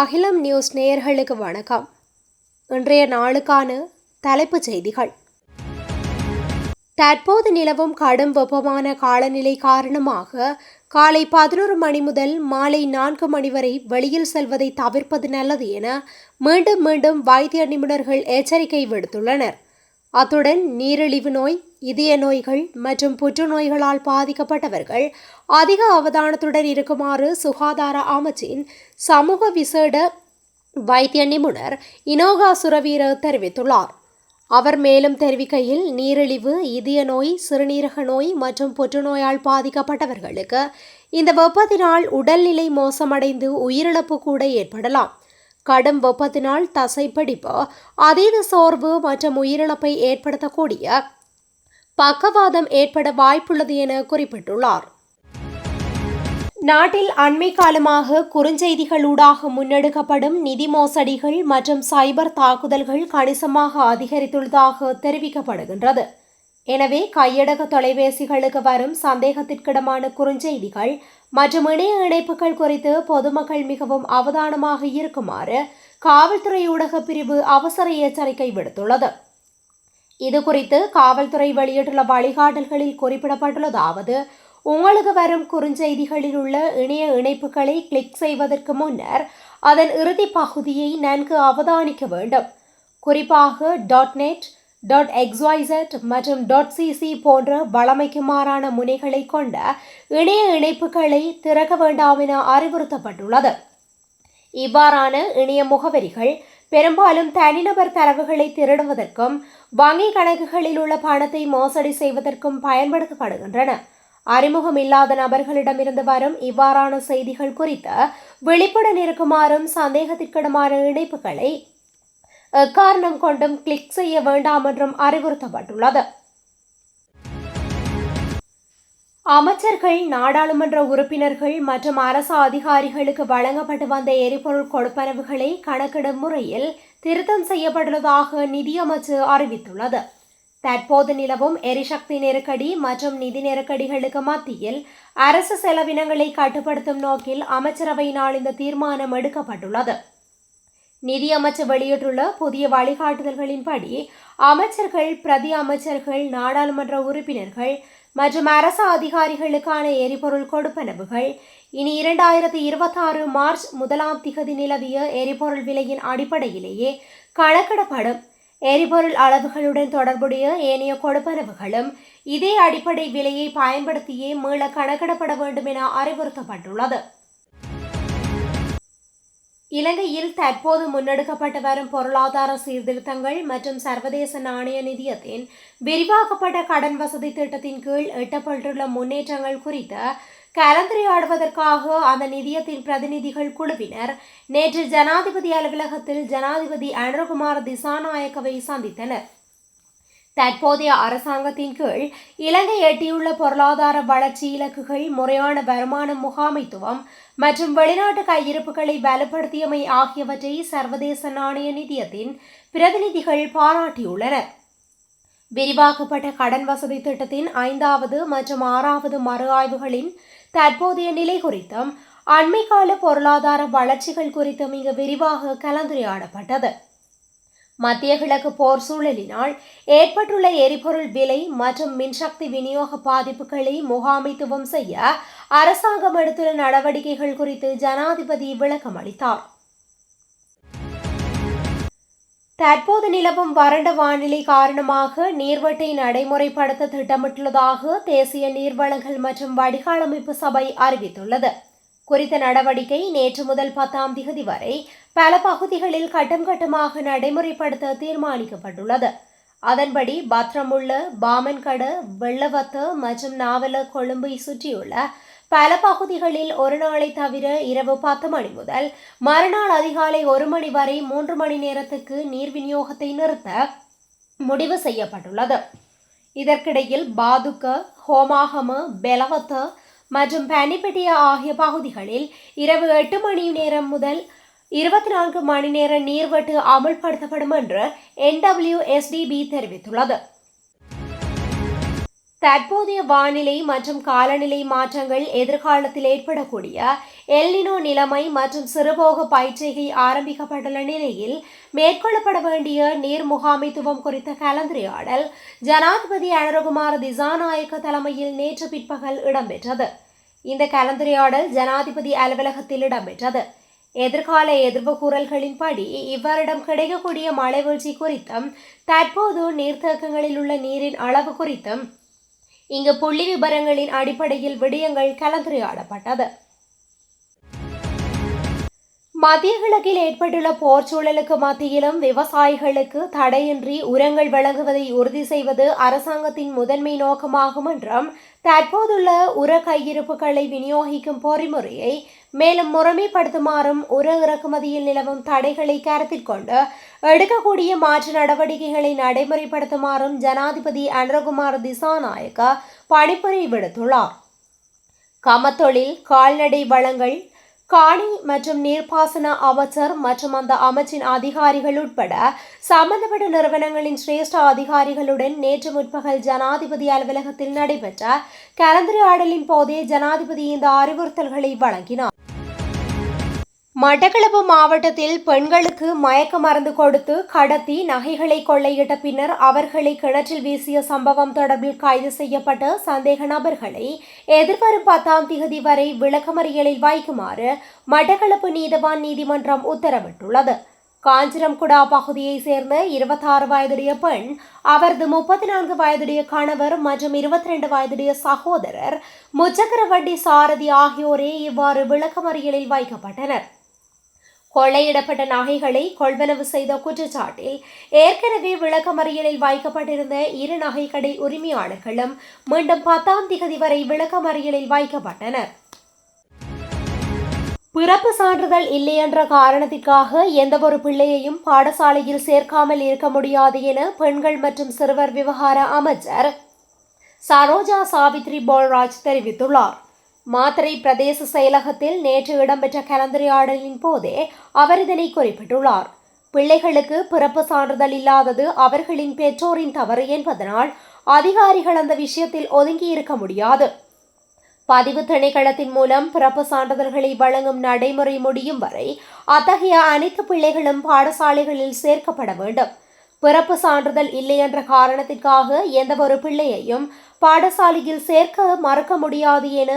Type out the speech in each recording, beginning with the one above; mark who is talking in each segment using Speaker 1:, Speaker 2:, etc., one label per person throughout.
Speaker 1: அகிலம் நியூஸ் நேயர்களுக்கு வணக்கம். இன்றைய நாளுக்கான தலைப்புச் செய்திகள். தற்போது நிலவும் கடும் வெப்பமான காலநிலை காரணமாக காலை 11 மணி முதல் மாலை 4 மணி வரை வெளியில் செல்வதை தவிர்ப்பது நல்லது என மீண்டும் மீண்டும் வைத்திய நிபுணர்கள் எச்சரிக்கை விடுத்துள்ளனர். அத்துடன் நீரிழிவு நோய், இதய நோய்கள் மற்றும் புற்றுநோய்களால் பாதிக்கப்பட்டவர்கள் அதிக அவதானத்துடன் இருக்குமாறு சுகாதார அமைச்சின் சமூக விசேட வைத்திய நிபுணர் இனோகா சுரவீர தெரிவித்துள்ளார். அவர் மேலும் தெரிவிக்கையில், நீரிழிவு, இதய நோய், சிறுநீரக நோய் மற்றும் புற்றுநோயால் பாதிக்கப்பட்டவர்களுக்கு இந்த வெப்பத்தினால் உடல்நிலை மோசமடைந்து உயிரிழப்பு கூட ஏற்படலாம். கடும் வெப்பத்தினால் தசைப்பிடிப்பு, அதீத சோர்வு மற்றும் உயிரிழப்பை ஏற்படுத்தக்கூடிய பக்கவாதம் ஏற்பட வாய்ப்புள்ளது என குறிப்பிட்டுள்ளார். நாட்டில் அண்மை காலமாக குறுஞ்செய்திகளூடாக முன்னெடுக்கப்படும் நிதி மோசடிகள் மற்றும் சைபர் தாக்குதல்கள் கணிசமாக அதிகரித்துள்ளதாக தெரிவிக்கப்படுகின்றது. எனவே கையடக்க தொலைபேசிகளுக்கு வரும் சந்தேகத்திற்கிடமான குறுஞ்செய்திகள் மற்றும் இணைய இணைப்புகள் குறித்து பொதுமக்கள் மிகவும் அவதானமாக இருக்குமாறு காவல்துறை ஊடக பிரிவு அவசர எச்சரிக்கை விடுத்துள்ளது. இதுகுறித்து காவல்துறை வெளியிட்டுள்ள வழிகாட்டல்களில் குறிப்பிடப்பட்டுள்ளதாவது: உங்களுக்கு வரும் குறுஞ்செய்திகளில் உள்ள இணைய இணைப்புகளை கிளிக் செய்வதற்கு முன்னர் அதன் இறுதி பகுதியை நன்கு அவதானிக்க வேண்டும். குறிப்பாக .net, .xyz மற்றும் .cc போன்ற வழமைக்கு மாறான முனைகளை கொண்ட இணைய இணைப்புகளை திறக்க வேண்டாம் என அறிவுறுத்தப்பட்டுள்ளது. இவ்வாறான இணைய முகவரிகள் பெரும்பாலும் தனிநபர் தரவுகளை திருடுவதற்கும் வங்கி கணக்குகளில் உள்ள பணத்தை மோசடி செய்வதற்கும் பயன்படுத்தப்படுகின்றன. அறிமுகம் இல்லாத நபர்களிடமிருந்து வரும் இவ்வாறான செய்திகள் குறித்து விழிப்புடன் இருக்குமாறும் சந்தேகத்திற்கிடமான இணைப்புகளை எக்காரணம் கொண்டும் கிளிக் செய்ய வேண்டாம் என்றும் அறிவுறுத்தப்பட்டுள்ளது. அமைச்சர்கள், நாடாளுமன்ற உறுப்பினர்கள் மற்றும் அரசு அதிகாரிகளுக்கு வழங்கப்பட்டு வந்த எரிபொருள் கொடுப்பனவுகளை கணக்கிடும் முறையில் திருத்தம் செய்யப்பட்டுள்ளதாக நிதியமைச்சு அறிவித்துள்ளது. தற்போது நிலவும் எரிசக்தி நெருக்கடி மற்றும் நிதி நெருக்கடிகளுக்கு மத்தியில் அரசு செலவினங்களை கட்டுப்படுத்தும் நோக்கில் அமைச்சரவையினால் இந்த தீர்மானம் எடுக்கப்பட்டுள்ளது. நிதியமைச்சு வெளியிட்டுள்ள புதிய வழிகாட்டுதல்களின்படி அமைச்சர்கள், பிரதி அமைச்சர்கள், நாடாளுமன்ற உறுப்பினர்கள் மற்றும் அரசு அதிகாரிகளுக்கான எரிபொருள் கொடுப்பனவுகள் இனி 2026 மார்ச் 1 நிலவிய எரிபொருள் விலையின் அடிப்படையிலேயே கணக்கிடப்படும். எரிபொருள் அளவுகளுடன் தொடர்புடைய ஏனைய கொடுப்பனவுகளும் இதே அடிப்படை விலையை பயன்படுத்தியே மீள கணக்கிடப்பட வேண்டும் என அறிவுறுத்தப்பட்டுள்ளது. இலங்கையில் தற்போது முன்னெடுக்கப்பட்டு வரும் பொருளாதார சீர்திருத்தங்கள் மற்றும் சர்வதேச நாணய நிதியத்தின் விரிவாக்கப்பட்ட கடன் வசதி திட்டத்தின் கீழ் எட்டப்பட்டுள்ள முன்னேற்றங்கள் குறித்து கலந்துரையாடுவதற்காக அந்த நிதியத்தின் பிரதிநிதிகள் குழுவினர் நேற்று ஜனாதிபதி அலுவலகத்தில் ஜனாதிபதி அனுரகுமார திசாநாயக்கவை சந்தித்தனர். தற்போதைய அரசாங்கத்தின் கீழ் இலங்கை எட்டியுள்ள பொருளாதார வளர்ச்சி இலக்குகள், முறையான வருமான முகாமைத்துவம் மற்றும் வெளிநாட்டு கையிருப்புகளை வலுப்படுத்தியமை ஆகியவற்றை சர்வதேச நாணய நிதியத்தின் பிரதிநிதிகள் பாராட்டியுள்ளனர். விரிவாக்கப்பட்ட கடன் வசதி திட்டத்தின் 5வது மற்றும் 6வது மறு ஆய்வுகளின் தற்போதைய நிலை குறித்தும் அண்மைக்கால பொருளாதார வளர்ச்சிகள் குறித்தும் இங்கு விரிவாக கலந்துரையாடப்பட்டது. மத்திய கிழக்கு போர் சூழலினால் ஏற்பட்டுள்ள எரிபொருள் விலை மற்றும் மின்சக்தி விநியோக பாதிப்புகளை முகாமைத்துவம் செய்ய அரசாங்கம் எடுத்துள்ள நடவடிக்கைகள் குறித்து ஜனாதிபதி விளக்கம் அளித்தார். தற்போது நிலவும் வறண்ட வானிலை காரணமாக நீர்வெட்டை நடைமுறைப்படுத்த திட்டமிட்டுள்ளதாக தேசிய நீர்வளங்கள் மற்றும் வடிகால் அமைப்பு சபை அறிவித்துள்ளது. குறித்த நடவடிக்கை நேற்று முதல் 10ஆம் திகதி வரை பல பகுதிகளில் கட்டம் கட்டமாக நடைமுறைப்படுத்த தீர்மானிக்கப்பட்டுள்ளது. அதன்படி பத்ரமுல்ல, பாமன்கட, வெள்ளவத்த மற்றும் நாவல, கொழும்பை சுற்றியுள்ள பல பகுதிகளில் ஒரு நாளை தவிர இரவு 10 மணி முதல் மறுநாள் அதிகாலை 1 மணி வரை 3 மணி நேரத்துக்கு நீர் விநியோகத்தை நிறுத்த முடிவு செய்யப்பட்டுள்ளது. இதற்கிடையில் பாதுக்க, ஹோமாகம, பெலவத்த மற்றும் பனிப்பட்டிய ஆகிய பகுதிகளில் இரவு 8 மணி நேரம் முதல் 24 மணி நேர நீர்வெட்டு அமல்படுத்தப்படும் என்று NWSDB தெரிவித்துள்ளது. தற்போதைய வானிலை மற்றும் காலநிலை மாற்றங்கள் எதிர்காலத்தில் ஏற்படக்கூடிய எல்னினோ நிலைமை மற்றும் சிறுபோக பயிற்சிகை ஆரம்பிக்கப்பட்டுள்ள நிலையில் மேற்கொள்ளப்பட வேண்டிய நீர் முகாமைத்துவம் குறித்த கலந்துரையாடல் ஜனாதிபதி அனுரகுமார திசாநாயக்க தலைமையில் நேற்று பிற்பகல் இடம்பெற்றது. இந்த கலந்துரையாடல் ஜனாதிபதி அலுவலகத்தில் இடம்பெற்றது. எதிர்கால எதிர்ப்பு கூறல்களின்படி இவ்வருடம் கிடைக்கக்கூடிய மழை வீழ்ச்சி குறித்தும் தற்போது நீர்த்தேக்கங்களில் உள்ள நீரின் அளவு குறித்தும் இங்கு புள்ளி விபரங்களின் அடிப்படையில் விடயங்கள் கலந்துரையாடப்பட்டது. மத்திய கிழக்கில் ஏற்பட்டுள்ள போர் சூழலுக்கு மத்தியிலும் விவசாயிகளுக்கு தடையின்றி உரங்கள் வழங்குவதை உறுதி செய்வது அரசாங்கத்தின் முதன்மை நோக்கமாகும் என்றும் தற்போதுள்ள உர கையிருப்புகளை விநியோகிக்கும் பொறிமுறையை மேலும் முறைமைப்படுத்துமாறும் உர இறக்குமதியில் நிலவும் தடைகளை கருத்தில் கொண்டு எடுக்கக்கூடிய மாற்று நடவடிக்கைகளை நடைமுறைப்படுத்துமாறும் ஜனாதிபதி அனுரகுமார திசாநாயக்க பணிப்புரை விடுத்துள்ளார். கமத்தொழில், கால்நடை வளங்கள், காணி மற்றும் நீர்ப்பாசன அமைச்சர் மற்றும் அந்த அமைச்சின் அதிகாரிகள் உட்பட சம்பந்தப்பட்ட நிறுவனங்களின் சிரேஷ்ட அதிகாரிகளுடன் நேற்று முற்பகல் ஜனாதிபதி அலுவலகத்தில் நடைபெற்ற கலந்துரையாடலின் போதே ஜனாதிபதி இந்த அறிவுறுத்தல்களை வழங்கினார். மட்டக்களப்பு மாவட்டத்தில் பெண்களுக்கு மயக்க மருந்து கொடுத்து கடத்தி நகைகளை கொள்ளையிட்ட பின்னர் அவர்களை கிணற்றில் வீசிய சம்பவம் தொடர்பில் கைது செய்யப்பட்ட சந்தேக நபர்களை எதிர்வரும் 10ஆம் திகதி வரை விளக்கமறியலில் வைக்குமாறு மட்டக்களப்பு நீதவான் நீதிமன்றம் உத்தரவிட்டுள்ளது. காஞ்சிரம்குடா பகுதியைச் சேர்ந்த 26 வயதுடைய பெண், அவரது 34 வயதுடைய கணவர் மற்றும் 22 வயதுடைய சகோதரர், முச்சக்கர வண்டி சாரதி ஆகியோரே இவ்வாறு விளக்கமறியலில் வைக்கப்பட்டனர். கொள்ளையிடப்பட்ட நகைகளை கொள்வனவு செய்த குற்றச்சாட்டில் ஏற்கனவே விளக்கமறியலில் வைக்கப்பட்டிருந்த 2 நகைக்கடை உரிமையாளர்களும் மீண்டும் 10ஆம் திகதி வரை விளக்கமறியலில் வைக்கப்பட்டனர். பிறப்பு சான்றிதழ் இல்லை என்ற காரணத்திற்காக எந்தவொரு பிள்ளையையும் பாடசாலையில் சேர்க்காமல் இருக்க முடியாது என பெண்கள் மற்றும் சிறுவர் விவகார அமைச்சர் சரோஜா சாவித்ரி போல்ராஜ் தெரிவித்துள்ளார். மாத்தறை பிரதேச செயலகத்தில் நேற்று இடம்பெற்ற கலந்துரையாடலின் போதே அவர் இதனை குறிப்பிட்டுள்ளார். பிள்ளைகளுக்கு பிறப்பு சான்றிதழ் இல்லாதது அவர்களின் பெற்றோரின் தவறு என்பதனால் அதிகாரிகள் அந்த விஷயத்தில் ஒதுங்கி இருக்க முடியாது. பதிவு திணைக்களத்தின் மூலம் பிறப்பு சான்றிதழ்களை வழங்கும் நடைமுறை முடியும் வரை அத்தகைய அனைத்து பிள்ளைகளும் பாடசாலைகளில் சேர்க்கப்பட வேண்டும். பிறப்பு சான்றிதழ் இல்லை என்ற காரணத்திற்காக எந்தவொரு பிள்ளையையும் பாடசாலையில் சேர்க்க மறுக்க முடியாது என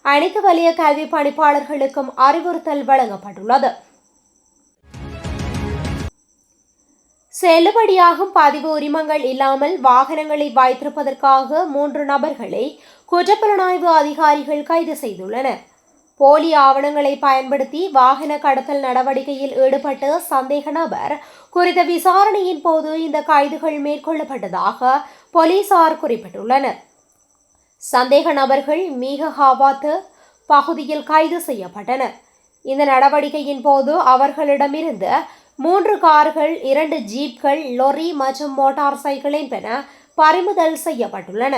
Speaker 1: அனைத்து வலய கல்வி பணிப்பாளர்களுக்கும் அறிவுறுத்தல் வழங்கப்பட்டுள்ளது. செல்லுபடியாகும் பதிவு உரிமங்கள் இல்லாமல் வாகனங்களை வைத்திருப்பதற்காக 3 நபர்களை குற்றப்புலனாய்வு அதிகாரிகள் கைது செய்துள்ளனர். போலி ஆவணங்களை பயன்படுத்தி வாகன கடத்தல் நடவடிக்கையில் ஈடுபட்ட சந்தேக நபர் குறித்த விசாரணையின் போது இந்த கைதுகள் மேற்கொள்ளப்பட்டதாக போலீசார் குறிப்பிட்டுள்ளனர். சந்தேக நபர்கள் மீகஹாவாத் பகுதியில் கைது செய்யப்பட்டனர். இந்த நடவடிக்கையின் போது அவர்களிடமிருந்து 3 கார்கள், 2 ஜீப்கள், லொரி மற்றும் மோட்டார் சைக்கிள் என்பன பறிமுதல் செய்யப்பட்டுள்ளன.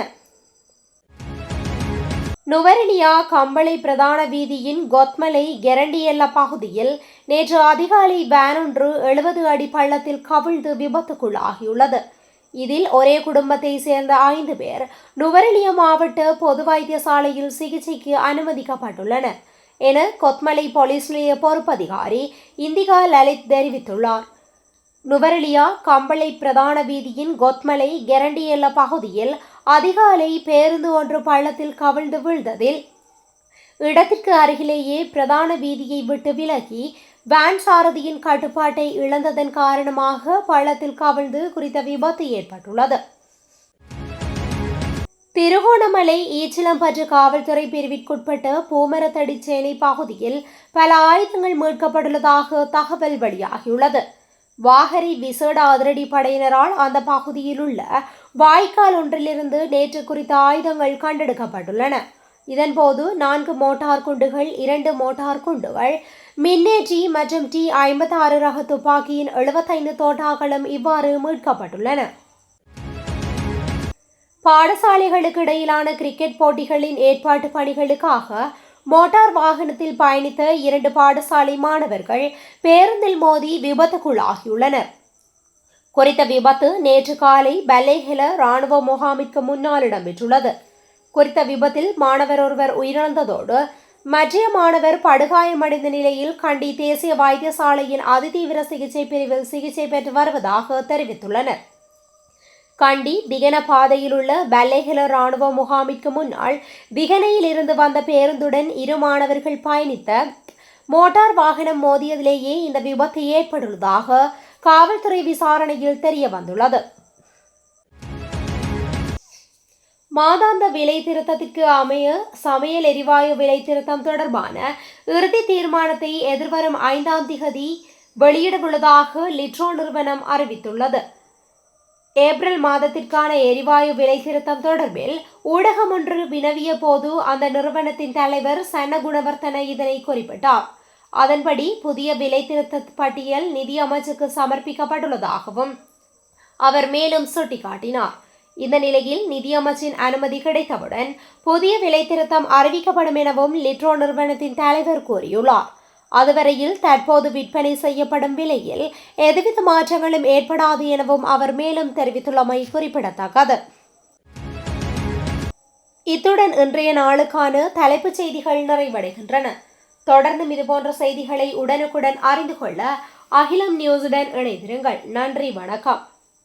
Speaker 1: நுவரெலியா கம்பளை பிரதான வீதியின் கொத்மலை கெரண்டியெல்ல பகுதியில் நேற்று அதிகாலை வேன் ஒன்று 70 அடி பள்ளத்தில் கவிழ்ந்து விபத்துக்குள்ளாகியுள்ளது. இதில் ஒரே குடும்பத்தை சேர்ந்த 5 பேர் நுவரெலியா மாவட்ட பொது வைத்தியசாலையில் சிகிச்சைக்கு அனுமதிக்கப்பட்டுள்ளனர் என கொத்மலை போலீஸ் நிலைய பொறுப்பதிகாரி இந்திகா லலித் தெரிவித்துள்ளார். நுவரெலியா கம்பளை பிரதான வீதியின் கொத்மலை கெரண்டியெல்ல பகுதியில் அதிகாலை பேருந்து ஒன்று பள்ளத்தில் கவிழ்ந்து வீழ்ந்ததில் இடத்திற்கு அருகிலேயே பிரதான வீதியை விட்டு விலகி வேன் சாரதியின் கட்டுப்பாட்டை இழந்ததன் காரணமாக பள்ளத்தில் கவிழ்ந்து குறித்த விபத்து ஏற்பட்டுள்ளது. திருகோணமலை ஈச்சிலம்பற்று காவல்துறை பிரிவிற்குட்பட்ட பூமரத்தடி சேனை பகுதியில் பல ஆயுதங்கள் மீட்கப்பட்டுள்ளதாக தகவல் வெளியாகியுள்ளது. வாகரை விசேட அதிரடி படையினரால் அந்த பகுதியில் உள்ள வாய்க்கால் ஒன்றிலிருந்து நேற்று குறித்த ஆயுதங்கள் கண்டெடுக்கப்பட்டுள்ளன. இதன்போது 4 மோட்டார் குண்டுகள், 2 மோட்டார் குண்டுகள், மின்னேற்றி மற்றும் T56 ரக துப்பாக்கியின் 75 தோட்டாக்களும் இவ்வாறு மீட்கப்பட்டுள்ளன. பாடசாலைகளுக்கு இடையிலான கிரிக்கெட் போட்டிகளின் ஏற்பாட்டு பணிகளுக்காக மோட்டார் வாகனத்தில் பயணித்த 2 பாடசாலை மாணவர்கள் பேருந்தில் மோதி விபத்துக்குள்ளாகியுள்ளனர். குறித்த விபத்து நேற்று காலை பல்லேஹெல இராணுவ முகாமிற்கு முன்னால் இடம்பெற்றுள்ளது. குறித்த விபத்தில் மாணவர் ஒருவர் உயிரிழந்ததோடு மற்றைய மாணவர் படுகாயமடைந்த நிலையில் கண்டி தேசிய வைத்தியசாலையின் அதிதீவிர சிகிச்சை பிரிவில் சிகிச்சை பெற்று வருவதாக தெரிவித்துள்ளனர். கண்டி திகன பாதையில் உள்ள பல்லேகல ராணுவ முகாமிற்கு முன்னால் திகனையில் இருந்து வந்த பேருந்துடன் இரு மாணவர்கள் பயணித்த மோட்டார் வாகனம் மோதியதிலேயே இந்த விபத்து ஏற்பட்டுள்ளதாக காவல்துறை விசாரணையில் தெரிய வந்துள்ளது. மாதாந்த விலை திருத்தத்திற்கு அமைய சமையல் எரிவாயு விலை திருத்தம் தொடர்பான இறுதி தீர்மானத்தை எதிர்வரும் 5ஆம் திகதி வெளியிடவுள்ளதாக லிட்ரோ நிறுவனம் அறிவித்துள்ளது. ஏப்ரல் மாதத்திற்கான எரிவாயு விலை திருத்தம் தொடர்பில் ஊடகம் ஒன்று வினவிய போது அந்த நிறுவனத்தின் தலைவர் சன்ன குணவர்த்தன இதனை குறிப்பிட்டார். அதன்படி புதிய விலை திருத்த பட்டியல் நிதி அமைச்சுக்கு சமர்ப்பிக்கப்பட்டுள்ளதாகவும் அவர் மேலும் சுட்டிக்காட்டினார். இந்த நிலையில் நிதியமைச்சின் அனுமதி கிடைத்தவுடன் புதிய விலை திருத்தம் அறிவிக்கப்படும் எனவும் லிட்ரோ நிறுவனத்தின் தலைவர் கூறியுள்ளார். அதுவரையில் தற்போது விற்பனை செய்யப்படும் விலையில் எதுவித மாற்றங்களும் ஏற்படாது எனவும் அவர் மேலும் தெரிவித்துள்ளமை குறிப்பிடத்தக்கது. இத்துடன் இன்றைய நாளுக்கான தலைப்புச் செய்திகள் நிறைவடைகின்றன. தொடர்ந்தும் இதுபோன்ற செய்திகளை உடனுக்குடன் அறிந்து கொள்ள அகிலம் நியூஸுடன் இணைந்திருங்கள். நன்றி, வணக்கம்.